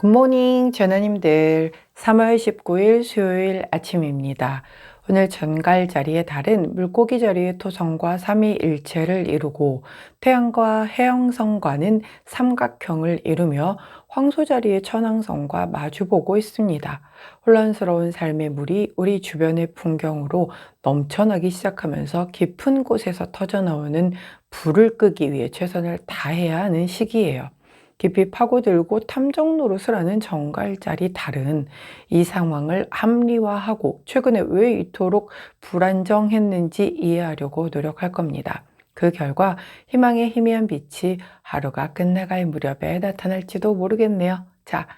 굿모닝 전하님들, 3월 19일 수요일 아침입니다. 오늘 전갈 자리의 달은 물고기 자리의 토성과 삼위일체를 이루고 태양과 해영성과는 삼각형을 이루며 황소 자리의 천왕성과 마주보고 있습니다. 혼란스러운 삶의 물이 우리 주변의 풍경으로 넘쳐나기 시작하면서 깊은 곳에서 터져나오는 불을 끄기 위해 최선을 다해야 하는 시기예요. 깊이 파고들고 탐정 노릇을 하는 정갈자리 달은 이 상황을 합리화하고 최근에 왜 이토록 불안정했는지 이해하려고 노력할 겁니다. 그 결과 희망의 희미한 빛이 하루가 끝나갈 무렵에 나타날지도 모르겠네요. 자,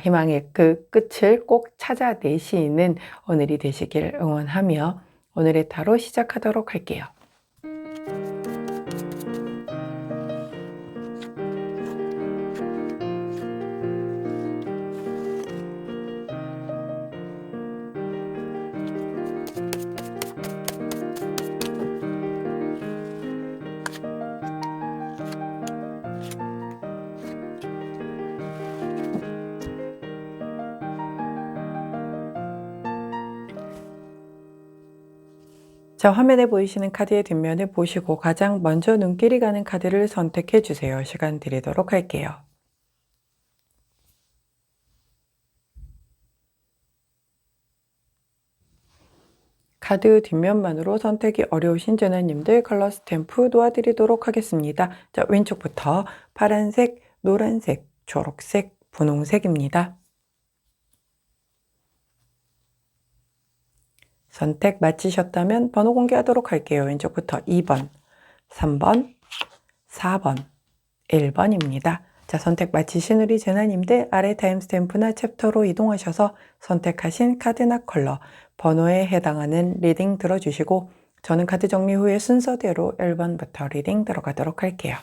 희망의 그 끝을 꼭 찾아내시는 오늘이 되시길 응원하며 오늘의 타로 시작하도록 할게요. 자, 화면에 보이시는 카드의 뒷면을 보시고 가장 먼저 눈길이 가는 카드를 선택해 주세요. 시간 드리도록 할게요. 카드 뒷면만으로 선택이 어려우신 전화님들 컬러 스탬프 도와드리도록 하겠습니다. 자, 왼쪽부터 파란색, 노란색, 초록색, 분홍색입니다. 선택 마치셨다면 번호 공개하도록 할게요. 왼쪽부터 2번, 3번, 4번, 1번입니다. 자, 선택 마치신 우리 재나님들 아래 타임스탬프나 챕터로 이동하셔서 선택하신 카드나 컬러, 번호에 해당하는 리딩 들어주시고 저는 카드 정리 후에 순서대로 1번부터 리딩 들어가도록 할게요.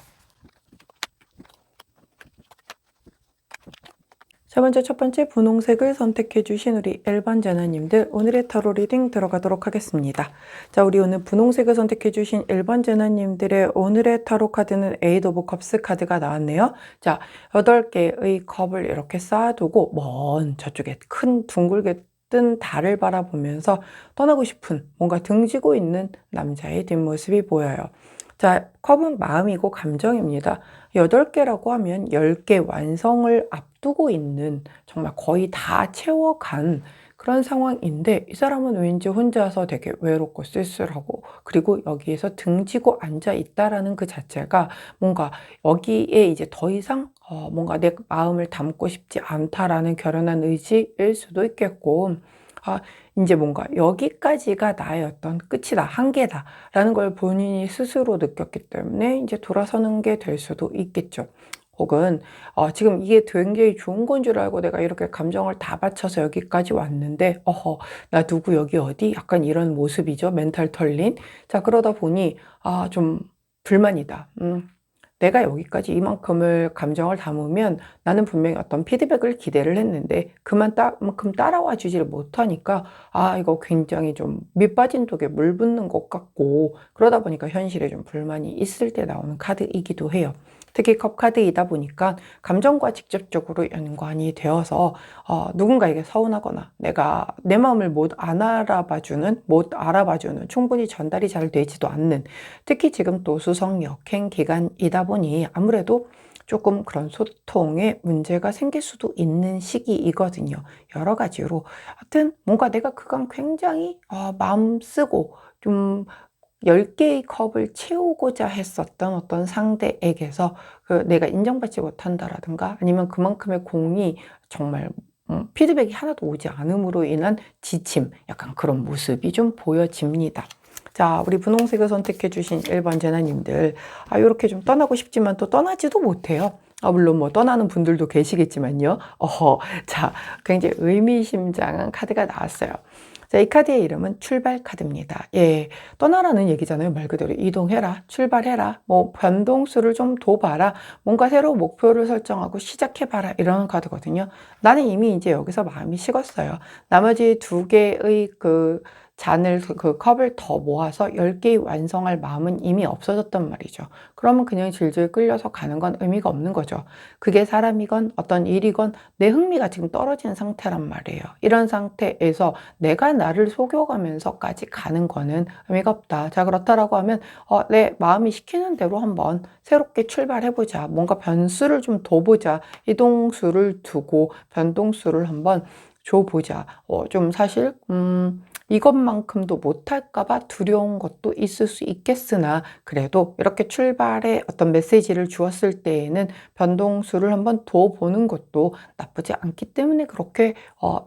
자, 먼저 첫 번째 분홍색을 선택해 주신 우리 1번 전화님들 오늘의 타로 리딩 들어가도록 하겠습니다. 자, 우리 오늘 분홍색을 선택해 주신 1번 전화님들의 오늘의 타로 카드는 에이드 오브 컵스 카드가 나왔네요. 자, 8개의 컵을 이렇게 쌓아두고 먼 저쪽에 큰 둥글게 뜬 달을 바라보면서 떠나고 싶은 뭔가 등지고 있는 남자의 뒷모습이 보여요. 자, 컵은 마음이고 감정입니다. 8개라고 하면 10개 완성을 앞두고 있는 정말 거의 다 채워간 그런 상황인데 이 사람은 왠지 혼자서 되게 외롭고 쓸쓸하고 그리고 여기에서 등지고 앉아 있다라는 그 자체가 뭔가 여기에 이제 더 이상 뭔가 내 마음을 담고 싶지 않다라는 결연한 의지일 수도 있겠고 이제 뭔가 여기까지가 나의 어떤 끝이다, 한계다라는 걸 본인이 스스로 느꼈기 때문에 이제 돌아서는 게 될 수도 있겠죠. 혹은 지금 이게 굉장히 좋은 건 줄 알고 내가 이렇게 감정을 다 바쳐서 여기까지 왔는데 나 누구 여기 어디? 약간 이런 모습이죠. 멘탈 털린. 자, 그러다 보니 좀 불만이다. 내가 여기까지 이만큼을 감정을 담으면 나는 분명히 어떤 피드백을 기대를 했는데 그만큼 따라와 주지를 못하니까 이거 굉장히 좀 밑빠진 독에 물 붓는 것 같고 그러다 보니까 현실에 좀 불만이 있을 때 나오는 카드이기도 해요. 특히 컵 카드이다 보니까 감정과 직접적으로 연관이 되어서 누군가에게 서운하거나 내가 내 마음을 못 알아봐주는 충분히 전달이 잘 되지도 않는 특히 지금 또 수성 역행 기간이다 보니 아무래도 조금 그런 소통에 문제가 생길 수도 있는 시기이거든요. 여러 가지로. 하여튼 뭔가 내가 그간 굉장히 마음 쓰고 좀 10개의 컵을 채우고자 했었던 어떤 상대에게서 내가 인정받지 못한다라든가 아니면 그만큼의 공이 정말 피드백이 하나도 오지 않음으로 인한 지침, 약간 그런 모습이 좀 보여집니다. 자, 우리 분홍색을 선택해 주신 1번 제나님들 이렇게 좀 떠나고 싶지만 또 떠나지도 못해요. 물론 뭐 떠나는 분들도 계시겠지만요. 자, 굉장히 의미심장한 카드가 나왔어요. 자, 이 카드의 이름은 출발 카드입니다. 예, 떠나라는 얘기잖아요. 말 그대로 이동해라, 출발해라, 뭐 변동수를 좀 둬봐라, 뭔가 새로운 목표를 설정하고 시작해봐라 이런 카드거든요. 나는 이미 이제 여기서 마음이 식었어요. 나머지 2개의 그 잔을 그 컵을 더 모아서 10개 완성할 마음은 이미 없어졌단 말이죠. 그러면 그냥 질질 끌려서 가는 건 의미가 없는 거죠. 그게 사람이건 어떤 일이건 내 흥미가 지금 떨어진 상태란 말이에요. 이런 상태에서 내가 나를 속여가면서까지 가는 거는 의미가 없다. 자, 그렇다라고 하면 내 마음이 시키는 대로 한번 새롭게 출발해보자. 뭔가 변수를 좀 둬보자. 이동수를 두고 변동수를 한번 줘보자. 좀 사실 이것만큼도 못할까봐 두려운 것도 있을 수 있겠으나 그래도 이렇게 출발의 어떤 메시지를 주었을 때에는 변동수를 한번 둬보는 것도 나쁘지 않기 때문에 그렇게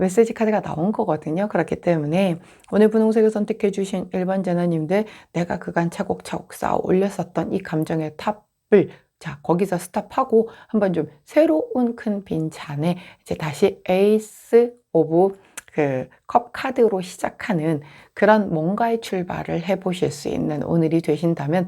메시지 카드가 나온 거거든요. 그렇기 때문에 오늘 분홍색을 선택해 주신 1번 제너님들, 내가 그간 차곡차곡 쌓아 올렸었던 이 감정의 탑을 자, 거기서 스탑하고 한번 좀 새로운 큰 빈 잔에 이제 다시 에이스 오브 그 컵 카드로 시작하는 그런 뭔가의 출발을 해보실 수 있는 오늘이 되신다면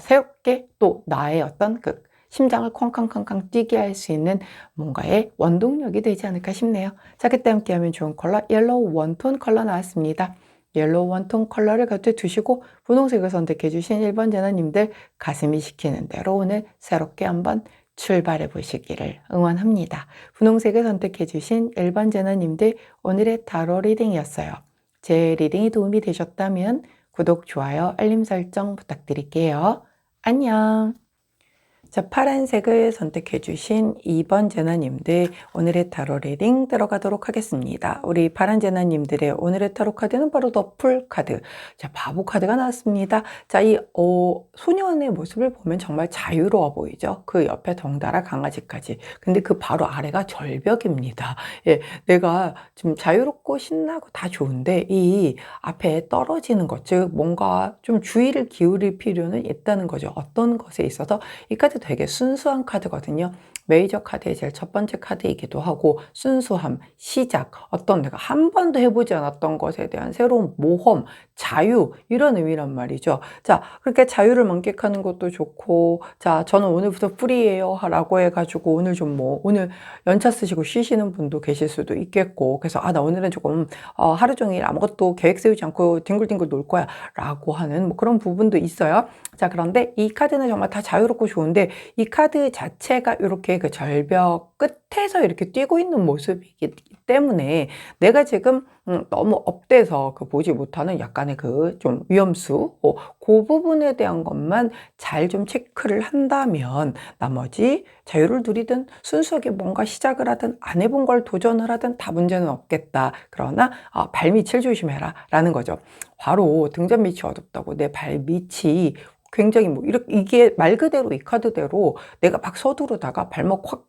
새롭게 또 나의 어떤 그 심장을 쾅쾅쾅쾅 뛰게 할 수 있는 뭔가의 원동력이 되지 않을까 싶네요. 자, 그때 함께하면 좋은 컬러 옐로우 원톤 컬러 나왔습니다. 옐로우 원톤 컬러를 곁에 두시고 분홍색을 선택해 주신 1번 제너님들, 가슴이 시키는 대로 오늘 새롭게 한번 출발해 보시기를 응원합니다. 분홍색을 선택해 주신 1번 제너님들, 오늘의 타로 리딩이었어요. 제 리딩이 도움이 되셨다면 구독, 좋아요, 알림 설정 부탁드릴게요. 안녕. 자, 파란색을 선택해 주신 2번 제너님들, 오늘의 타로 리딩 들어가도록 하겠습니다. 우리 파란 제너님들의 오늘의 타로 카드는 바로 더 풀 카드. 자, 바보 카드가 나왔습니다. 자, 이 소년의 모습을 보면 정말 자유로워 보이죠. 그 옆에 덩달아 강아지까지. 근데 그 바로 아래가 절벽입니다. 예, 내가 좀 자유롭고 신나고 다 좋은데 이 앞에 떨어지는 것, 즉 뭔가 좀 주의를 기울일 필요는 있다는 거죠. 어떤 것에 있어서 이 카드 되게 순수한 카드거든요. 메이저 카드의 제일 첫 번째 카드이기도 하고 순수함, 시작, 어떤 내가 한 번도 해보지 않았던 것에 대한 새로운 모험, 자유 이런 의미란 말이죠. 자, 그렇게 자유를 만끽하는 것도 좋고 자, 저는 오늘부터 프리예요 라고 해가지고 오늘 좀 오늘 연차 쓰시고 쉬시는 분도 계실 수도 있겠고 그래서 나 오늘은 조금 하루 종일 아무것도 계획 세우지 않고 뒹굴뒹굴 놀 거야 라고 하는 뭐 그런 부분도 있어요. 자, 그런데 이 카드는 정말 다 자유롭고 좋은데 이 카드 자체가 이렇게 그 절벽 끝에서 이렇게 뛰고 있는 모습이기 때문에 내가 지금 너무 업돼서 그 보지 못하는 약간의 그 좀 위험수 그 부분에 대한 것만 잘 좀 체크를 한다면 나머지 자유를 누리든 순수하게 뭔가 시작을 하든 안 해본 걸 도전을 하든 다 문제는 없겠다. 그러나 발밑을 조심해라 라는 거죠. 바로 등잔밑이 어둡다고 내 발밑이 굉장히 이게 말 그대로 이 카드대로 내가 막 서두르다가 발목 확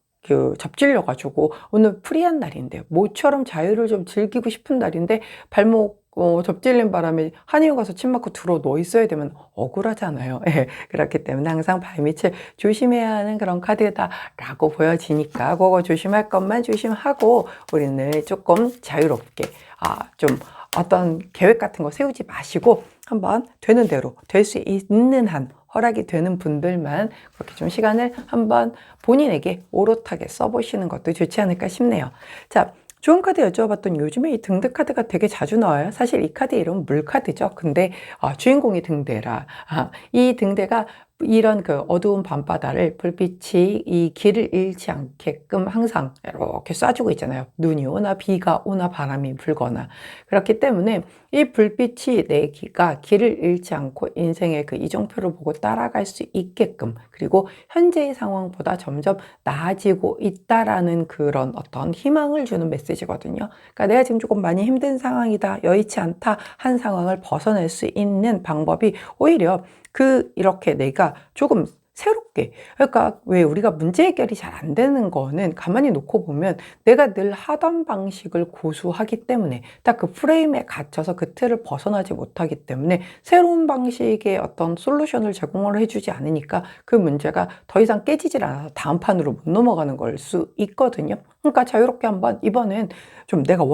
접질려가지고 오늘 프리한 날인데 모처럼 자유를 좀 즐기고 싶은 날인데 발목 접질린 바람에 한의원 가서 침 맞고 들어 누워 있어야 되면 억울하잖아요. 예, 그렇기 때문에 항상 발밑을 조심해야 하는 그런 카드다라고 보여지니까 그거 조심할 것만 조심하고 우리는 조금 자유롭게 좀 어떤 계획 같은 거 세우지 마시고 한번 되는 대로 될 수 있는 한 허락이 되는 분들만 그렇게 좀 시간을 한번 본인에게 오롯하게 써보시는 것도 좋지 않을까 싶네요. 자, 좋은 카드 여쭤봤더니 요즘에 이 등대 카드가 되게 자주 나와요. 사실 이 카드 이름은 물카드죠. 근데 주인공이 등대라. 이 등대가 이런 그 어두운 밤바다를 불빛이 이 길을 잃지 않게끔 항상 이렇게 쏴주고 있잖아요. 눈이 오나 비가 오나 바람이 불거나. 그렇기 때문에 이 불빛이 내 길을 잃지 않고 인생의 그 이정표를 보고 따라갈 수 있게끔 그리고 현재의 상황보다 점점 나아지고 있다라는 그런 어떤 희망을 주는 메시지거든요. 그러니까 내가 지금 조금 많이 힘든 상황이다, 여의치 않다 한 상황을 벗어날 수 있는 방법이 오히려 이렇게 내가 조금 새롭게 그러니까 왜 우리가 문제 해결이 잘 안 되는 거는 가만히 놓고 보면 내가 늘 하던 방식을 고수하기 때문에 딱 그 프레임에 갇혀서 그 틀을 벗어나지 못하기 때문에 새로운 방식의 어떤 솔루션을 제공을 해주지 않으니까 그 문제가 더 이상 깨지질 않아서 다음 판으로 못 넘어가는 걸 수 있거든요. 그러니까 자유롭게 한번 이번엔 좀 내가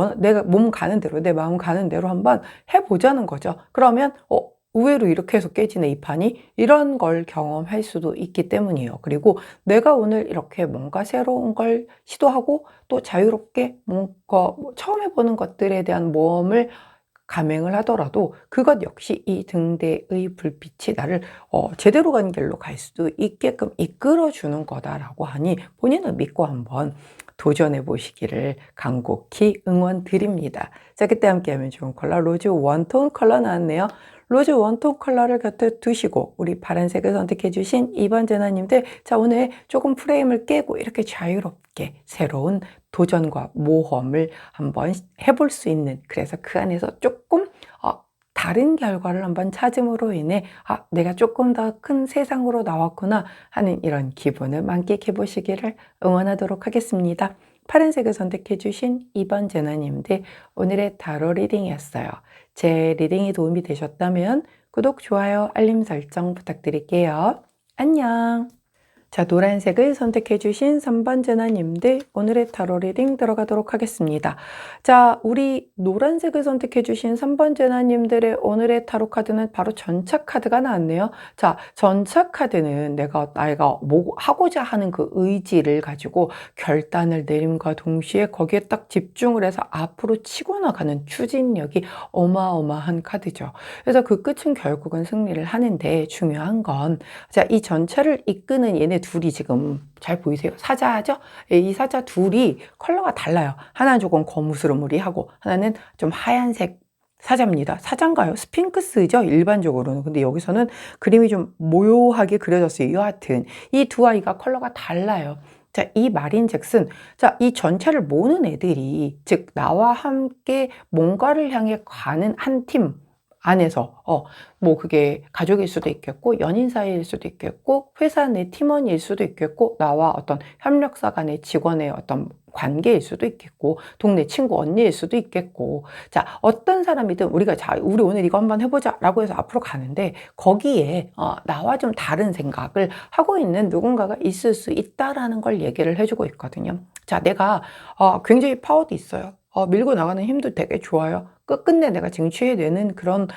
몸 가는 대로 내 마음 가는 대로 한번 해보자는 거죠. 그러면 의외로 이렇게 해서 깨지네 이 판이 이런 걸 경험할 수도 있기 때문이에요. 그리고 내가 오늘 이렇게 뭔가 새로운 걸 시도하고 또 자유롭게 뭔가 처음 해보는 것들에 대한 모험을 감행을 하더라도 그것 역시 이 등대의 불빛이 나를 제대로 간 길로 갈 수도 있게끔 이끌어주는 거다라고 하니 본인을 믿고 한번 도전해 보시기를 간곡히 응원드립니다. 자, 그때 함께하면 좋은 컬러 로즈 원톤 컬러 나왔네요. 로즈 원톤 컬러를 곁에 두시고 우리 파란색을 선택해 주신 2번 제나님들, 자, 오늘 조금 프레임을 깨고 이렇게 자유롭게 새로운 도전과 모험을 한번 해볼 수 있는, 그래서 그 안에서 조금 다른 결과를 한번 찾음으로 인해 내가 조금 더 큰 세상으로 나왔구나 하는 이런 기분을 만끽해 보시기를 응원하도록 하겠습니다. 파란색을 선택해 주신 2번 제나님들, 오늘의 타로 리딩이었어요. 제 리딩이 도움이 되셨다면 구독, 좋아요, 알림 설정 부탁드릴게요. 안녕. 자, 노란색을 선택해 주신 3번 제나님들, 오늘의 타로 리딩 들어가도록 하겠습니다. 자, 우리 노란색을 선택해 주신 3번 제나님들의 오늘의 타로 카드는 바로 전차 카드가 나왔네요. 자, 전차 카드는 내가 뭐 하고자 하는 그 의지를 가지고 결단을 내림과 동시에 거기에 딱 집중을 해서 앞으로 치고 나가는 추진력이 어마어마한 카드죠. 그래서 그 끝은 결국은 승리를 하는데, 중요한 건, 자, 이 전차를 이끄는 얘네 둘이 지금 잘 보이세요? 사자죠? 이 사자 둘이 컬러가 달라요. 하나는 조금 거무스름무리하고 하나는 좀 하얀색 사자입니다. 사자인가요? 스핑크스죠? 일반적으로는. 근데 여기서는 그림이 좀 모요하게 그려졌어요. 여하튼 이 두 아이가 컬러가 달라요. 자, 이 말인즉슨, 자, 이 전체를 모는 애들이, 즉 나와 함께 뭔가를 향해 가는 한 팀 안에서 뭐 그게 가족일 수도 있겠고, 연인 사이일 수도 있겠고, 회사 내 팀원일 수도 있겠고, 나와 어떤 협력사 간의 직원의 어떤 관계일 수도 있겠고, 동네 친구 언니일 수도 있겠고, 자, 어떤 사람이든 우리가 우리 오늘 이거 한번 해보자 라고 해서 앞으로 가는데, 거기에 나와 좀 다른 생각을 하고 있는 누군가가 있을 수 있다라는 걸 얘기를 해주고 있거든요. 자, 내가 굉장히 파워도 있어요. 밀고 나가는 힘도 되게 좋아요. 끝끝내 내가 쟁취해내는 그런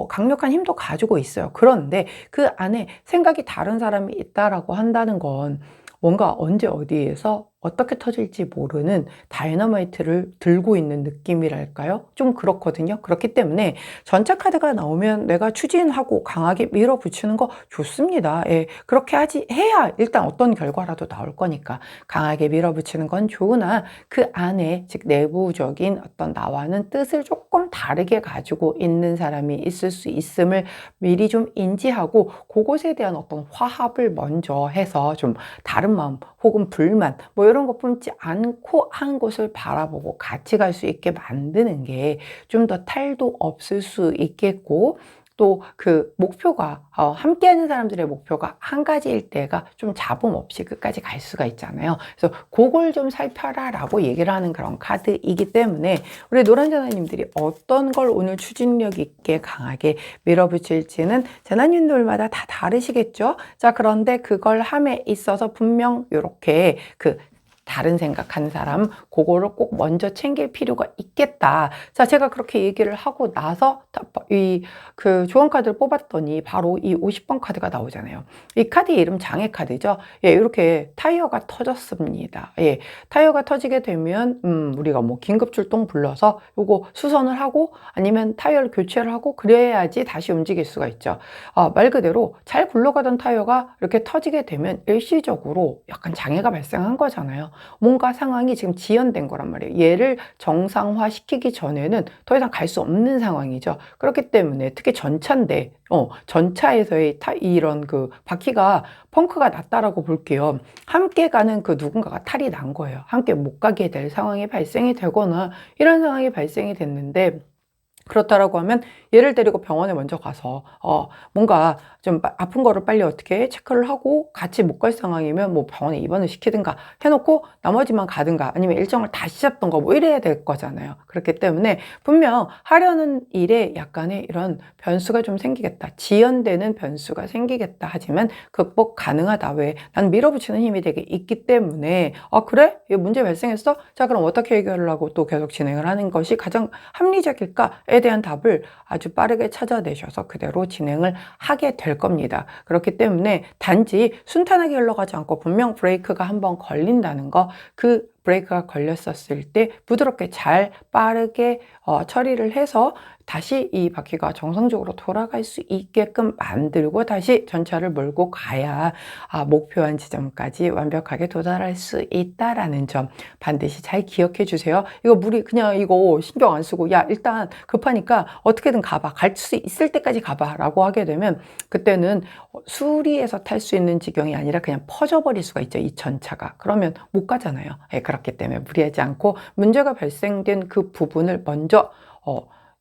강력한 힘도 가지고 있어요. 그런데 그 안에 생각이 다른 사람이 있다라고 한다는 건 뭔가 언제 어디에서 어떻게 터질지 모르는 다이너마이트를 들고 있는 느낌이랄까요? 좀 그렇거든요. 그렇기 때문에 전차 카드가 나오면 내가 추진하고 강하게 밀어붙이는 거 좋습니다. 예, 그렇게 해야 일단 어떤 결과라도 나올 거니까 강하게 밀어붙이는 건 좋으나, 그 안에 즉 내부적인 어떤 나와는 뜻을 조금 다르게 가지고 있는 사람이 있을 수 있음을 미리 좀 인지하고, 그것에 대한 어떤 화합을 먼저 해서 좀 다른 마음 혹은 불만 뭐 이런 거 품지 않고 한 곳을 바라보고 같이 갈 수 있게 만드는 게 좀 더 탈도 없을 수 있겠고, 또 그 목표가 함께하는 사람들의 목표가 한 가지일 때가 좀 잡음 없이 끝까지 갈 수가 있잖아요. 그래서 그걸 좀 살펴라 라고 얘기를 하는 그런 카드이기 때문에, 우리 노란 제나님들이 어떤 걸 오늘 추진력 있게 강하게 밀어붙일지는 제나님들마다 다 다르시겠죠. 자, 그런데 그걸 함에 있어서 분명 이렇게 그 다른 생각하는 사람, 그거를 꼭 먼저 챙길 필요가 있겠다. 자, 제가 그렇게 얘기를 하고 나서 그 조언 카드를 뽑았더니 바로 이 50번 카드가 나오잖아요. 이 카드 이름 장애 카드죠. 예, 이렇게 타이어가 터졌습니다. 예, 타이어가 터지게 되면 우리가 뭐 긴급 출동 불러서 요거 수선을 하고 아니면 타이어를 교체를 하고 그래야지 다시 움직일 수가 있죠. 말 그대로 잘 굴러가던 타이어가 이렇게 터지게 되면 일시적으로 약간 장애가 발생한 거잖아요. 뭔가 상황이 지금 지연된 거란 말이에요. 얘를 정상화 시키기 전에는 더 이상 갈 수 없는 상황이죠. 그렇기 때문에 특히 전차인데 전차에서의 이런 그 바퀴가 펑크가 났다라고 볼게요. 함께 가는 그 누군가가 탈이 난 거예요. 함께 못 가게 될 상황이 발생이 되거나 이런 상황이 발생이 됐는데, 그렇다라고 하면 얘를 데리고 병원에 먼저 가서 뭔가 좀 아픈 거를 빨리 어떻게 체크를 하고 같이 못 갈 상황이면 뭐 병원에 입원을 시키든가 해놓고 나머지만 가든가 아니면 일정을 다시 잡던가 뭐 이래야 될 거잖아요. 그렇기 때문에 분명 하려는 일에 약간의 이런 변수가 좀 생기겠다. 지연되는 변수가 생기겠다. 하지만 극복 가능하다. 왜? 난 밀어붙이는 힘이 되게 있기 때문에 그래? 이거 문제 발생했어? 자, 그럼 어떻게 해결을 하고 또 계속 진행을 하는 것이 가장 합리적일까에 대한 답을 아주 빠르게 찾아내셔서 그대로 진행을 하게 될 겁니다. 그렇기 때문에 단지 순탄하게 흘러가지 않고 분명 브레이크가 한번 걸린다는 거, 그 브레이크가 걸렸었을 때 부드럽게 잘 빠르게 처리를 해서 다시 이 바퀴가 정상적으로 돌아갈 수 있게끔 만들고 다시 전차를 몰고 가야 목표한 지점까지 완벽하게 도달할 수 있다라는 점 반드시 잘 기억해 주세요. 이거 그냥 이거 신경 안 쓰고 야 일단 급하니까 어떻게든 가봐, 갈 수 있을 때까지 가봐 라고 하게 되면 그때는 수리해서 탈 수 있는 지경이 아니라 그냥 퍼져버릴 수가 있죠, 이 전차가. 그러면 못 가잖아요. 그렇기 때문에 무리하지 않고 문제가 발생된 그 부분을 먼저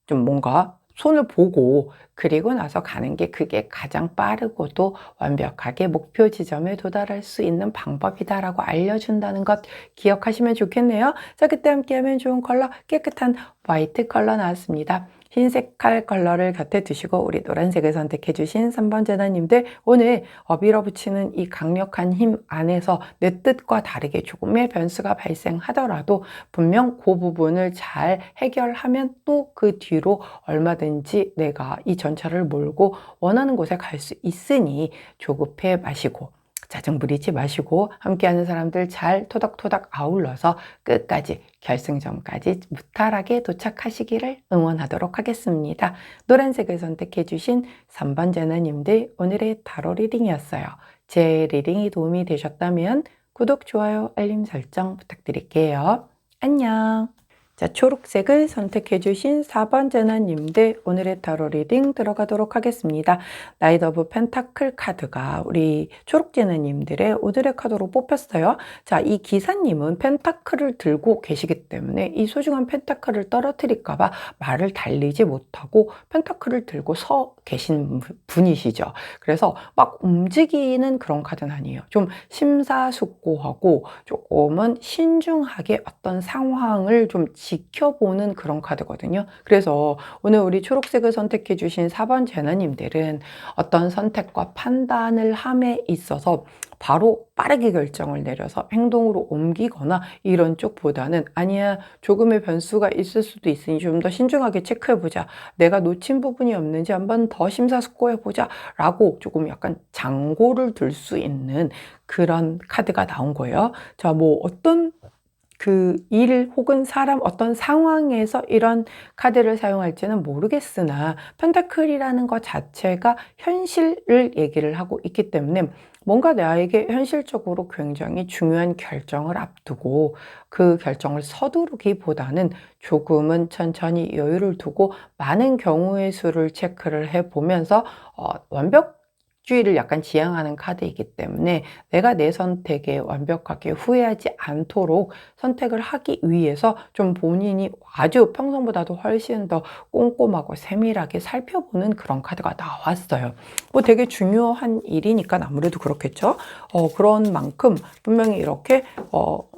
좀 뭔가 손을 보고 그리고 나서 가는 게 그게 가장 빠르고도 완벽하게 목표 지점에 도달할 수 있는 방법이다라고 알려준다는 것 기억하시면 좋겠네요. 자, 그때 함께하면 좋은 컬러, 깨끗한 화이트 컬러 나왔습니다. 흰색깔 컬러를 곁에 두시고 우리 노란색을 선택해 주신 3번 재단님들, 오늘 밀어붙이는 이 강력한 힘 안에서 내 뜻과 다르게 조금의 변수가 발생하더라도 분명 그 부분을 잘 해결하면 또 그 뒤로 얼마든지 내가 이 전차를 몰고 원하는 곳에 갈 수 있으니 조급해 마시고 짜증 부리지 마시고 함께하는 사람들 잘 토닥토닥 아울러서 끝까지 결승점까지 무탈하게 도착하시기를 응원하도록 하겠습니다. 노란색을 선택해 주신 3번 재나님들, 오늘의 타로 리딩이었어요. 제 리딩이 도움이 되셨다면 구독, 좋아요, 알림 설정 부탁드릴게요. 안녕. 자, 초록색을 선택해 주신 4번 재나님들, 오늘의 타로 리딩 들어가도록 하겠습니다. 나이트 오브 펜타클 카드가 우리 초록 재나님들의 오늘의 카드로 뽑혔어요. 자, 이 기사님은 펜타클을 들고 계시기 때문에 이 소중한 펜타클을 떨어뜨릴까 봐 말을 달리지 못하고 펜타클을 들고 서 계신 분이시죠. 그래서 막 움직이는 그런 카드는 아니에요. 좀 심사숙고하고 조금은 신중하게 어떤 상황을 좀 지켜보는 그런 카드거든요. 그래서 오늘 우리 초록색을 선택해 주신 4번 재나님들은 어떤 선택과 판단을 함에 있어서 바로 빠르게 결정을 내려서 행동으로 옮기거나 이런 쪽보다는 아니야, 조금의 변수가 있을 수도 있으니 좀 더 신중하게 체크해보자, 내가 놓친 부분이 없는지 한번 더 심사숙고해보자 라고 조금 약간 장고를 둘 수 있는 그런 카드가 나온 거예요. 자, 뭐 어떤 그 일 혹은 사람 어떤 상황에서 이런 카드를 사용할지는 모르겠으나 펜타클이라는 것 자체가 현실을 얘기를 하고 있기 때문에 뭔가 나에게 현실적으로 굉장히 중요한 결정을 앞두고 그 결정을 서두르기보다는 조금은 천천히 여유를 두고 많은 경우의 수를 체크를 해보면서 완벽주의를 약간 지향하는 카드이기 때문에 내가 내 선택에 완벽하게 후회하지 않도록 선택을 하기 위해서 좀 본인이 아주 평소보다도 훨씬 더 꼼꼼하고 세밀하게 살펴보는 그런 카드가 나왔어요. 뭐 되게 중요한 일이니까 아무래도 그렇겠죠. 그런 만큼 분명히 이렇게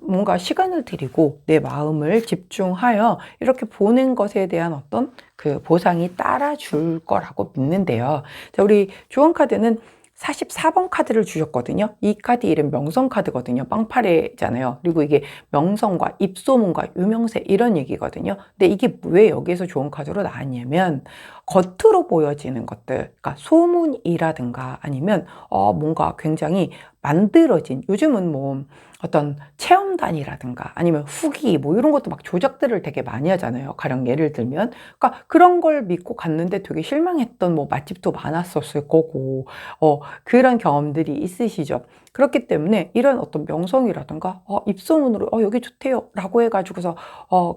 뭔가 시간을 들이고 내 마음을 집중하여 이렇게 보는 것에 대한 어떤 그 보상이 따라줄 거라고 믿는데요. 자, 우리 조언 카드는 44번 카드를 주셨거든요. 이 카드 이름 명성 카드거든요. 빵파레잖아요. 그리고 이게 명성과 입소문과 유명세 이런 얘기거든요. 근데 이게 왜 여기서 좋은 카드로 나왔냐면 겉으로 보여지는 것들, 그러니까 소문이라든가 아니면 뭔가 굉장히 만들어진, 요즘은 뭐 어떤 체험단이라든가 아니면 후기 뭐 이런 것도 막 조작들을 되게 많이 하잖아요. 가령 예를 들면 그러니까 그런 걸 믿고 갔는데 되게 실망했던 뭐 맛집도 많았었을 거고 그런 경험들이 있으시죠. 그렇기 때문에 이런 어떤 명성이라든가 입소문으로 여기 좋대요 라고 해가지고서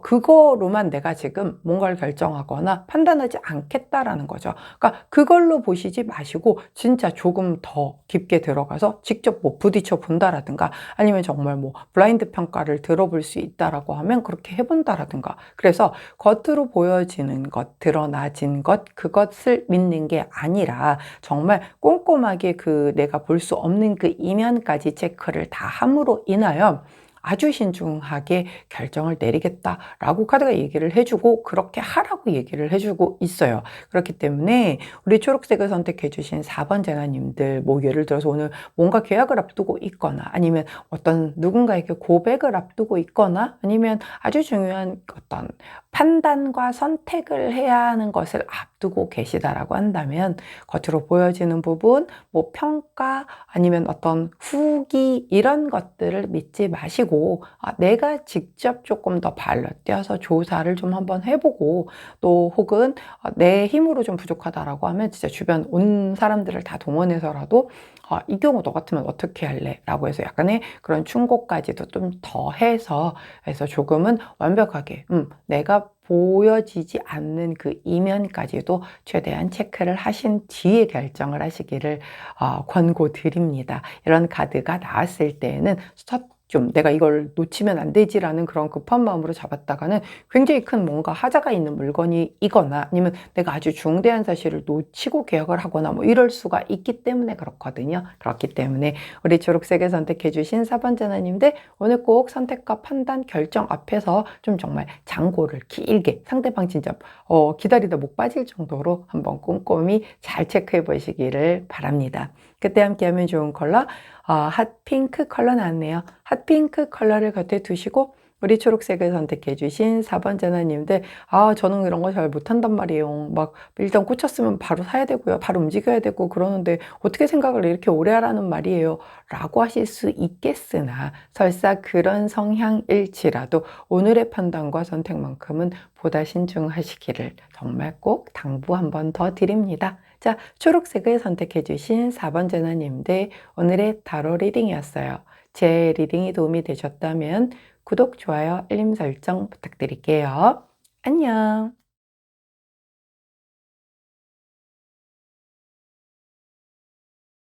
그거로만 내가 지금 뭔가를 결정하거나 판단하지 않겠다라는 거죠. 그러니까 그걸로 보시지 마시고 진짜 조금 더 깊게 들어가서 직접 뭐 부딪혀 본다라든가 아니면 정말 뭐 블라인드 평가를 들어볼 수 있다라고 하면 그렇게 해본다라든가. 그래서 겉으로 보여지는 것, 드러나진 것, 그것을 믿는 게 아니라 정말 꼼꼼하게 그 내가 볼 수 없는 그 이면까지 체크를 다 함으로 인하여 아주 신중하게 결정을 내리겠다라고 카드가 얘기를 해주고 그렇게 하라고 얘기를 해주고 있어요. 그렇기 때문에 우리 초록색을 선택해 주신 4번 재나님들, 뭐 예를 들어서 오늘 뭔가 계약을 앞두고 있거나 아니면 어떤 누군가에게 고백을 앞두고 있거나 아니면 아주 중요한 어떤 판단과 선택을 해야 하는 것을 앞두고 계시다라고 한다면 겉으로 보여지는 부분, 뭐 평가 아니면 어떤 후기 이런 것들을 믿지 마시고 내가 직접 조금 더 발로 뛰어서 조사를 좀 한번 해보고 또 혹은 내 힘으로 좀 부족하다라고 하면 진짜 주변 온 사람들을 다 동원해서라도 이 경우 너 같으면 어떻게 할래? 라고 해서 약간의 그런 충고까지도 좀 더해서 해서 조금은 완벽하게 내가 보여지지 않는 그 이면까지도 최대한 체크를 하신 뒤에 결정을 하시기를 권고드립니다. 이런 카드가 나왔을 때에는 좀 내가 이걸 놓치면 안 되지라는 그런 급한 마음으로 잡았다가는 굉장히 큰 뭔가 하자가 있는 물건이거나 아니면 내가 아주 중대한 사실을 놓치고 계약을 하거나 뭐 이럴 수가 있기 때문에 그렇거든요. 그렇기 때문에 우리 초록색을 선택해 주신 4번 전화님들 오늘 꼭 선택과 판단 결정 앞에서 좀 정말 장고를 길게 상대방 진짜 기다리다 목 빠질 정도로 한번 꼼꼼히 잘 체크해 보시기를 바랍니다. 그때 함께하면 좋은 컬러 핫핑크 컬러 나왔네요. 핫핑크 컬러를 곁에 두시고 우리 초록색을 선택해 주신 4번 전화님들 저는 이런 거 잘 못한단 말이에요. 막 일단 꽂혔으면 바로 사야 되고요. 바로 움직여야 되고 그러는데 어떻게 생각을 이렇게 오래 하라는 말이에요. 라고 하실 수 있겠으나 설사 그런 성향일지라도 오늘의 판단과 선택만큼은 보다 신중하시기를 정말 꼭 당부 한 번 더 드립니다. 자, 초록색을 선택해 주신 4번 전화님들 오늘의 타로 리딩이었어요. 제 리딩이 도움이 되셨다면 구독, 좋아요, 알림 설정 부탁드릴게요. 안녕.